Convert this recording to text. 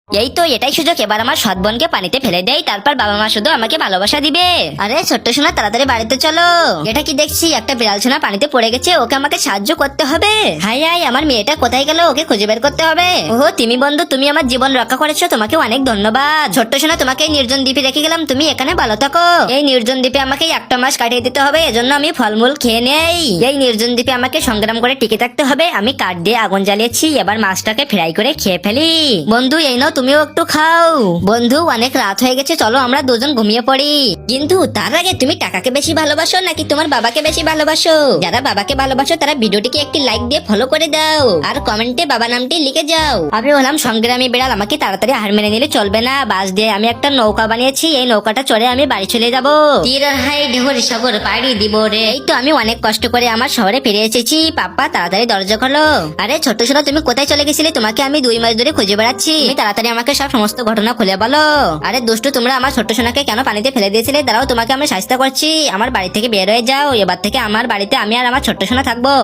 এই তো এটাই সুযোগ, এবার আমার সৎ বোনকে পানিতে ফেলে দেই, তারপর বাবা মা শুধু আমাকে ভালোবাসা দিবে। আরে ছোট্ট সোনা, তাড়াতাড়ি বাড়িতে চলো। এটা কি দেখছি, একটা বিড়াল সোনা পানিতে পড়ে গেছে, ওকে আমাকে সাহায্য করতে হবে। হাই হাই, আমার মেয়েটা কোথায় গেল, ওকে খুঁজে বের করতে হবে। ওহো তিমি বন্ধু, তুমি আমার জীবন রক্ষা করেছো, তোমাকে অনেক ধন্যবাদ। ছোট্ট সোনা, তোমাকে এই নির্জন দ্বীপে রেখে গেলাম, তুমি এখানে ভালো থাকো। এই নির্জন দ্বীপে আমাকে একটা মাস কাটিয়ে দিতে হবে, এজন্য আমি ফলমূল খেয়ে নেই। এই নির্জন দ্বীপে আমাকে সংগ্রাম করে টিকে থাকতে হবে। আমি কাঠ দিয়ে আগুন জ্বালিয়েছি, এবার মাছটাকে ফ্রাই করে খেয়ে ফেলি। বন্ধু এই নাও, তুমিও একটু খাও। বন্ধু অনেক রাত হয়ে গেছে, চলো আমরা দুজন ঘুমিয়ে পড়ি। কিন্তু তার আগে তুমি টাকাকে বেশি ভালোবাসো নাকি তোমার বাবাকে বেশি ভালোবাসো? যারা বাবাকে ভালোবাসো তারা ভিডিওটিকে একটি লাইক দিয়ে ফলো করে দাও, আর কমেন্টে বাবা নামটি লিখে যাও। আমি হলাম সংগ্রামী বিড়াল, আমাকে তাড়াতাড়ি হার মেনে নিলে চলবে না। বাস দিয়ে আমি একটা নৌকা বানিয়েছি, এই নৌকাটা চড়ে আমি বাড়ি চলে যাবো। তীর হাই ঢেউর সাগর পাড়ি দিব রে। এই তো আমি অনেক কষ্ট করে আমার শহরে ফিরে এসেছি। পাপ্পা তাড়াতাড়ি দরজা খোলো। আরে ছোট্ট সোনা, তুমি কোথায় চলে গেছিলে? তোমাকে আমি 2 মাস ধরে খুঁজে বেড়াচ্ছি, তুমি তাড়াতাড়ি আমাকে সব সমস্ত ঘটনা খুলে বলো। আরে দুষ্টু, তোমরা আমার ছোট্ট সোনাকে কেন পানিতে ফেলে দিয়েছিলে? দাঁড়াও, তোমাকে আমি শাস্তি করছি। আমার বাড়ি থেকে বের হয়ে যাও, এবার থেকে আমার বাড়িতে আমি আর আমার ছোট্ট সোনা থাকবো।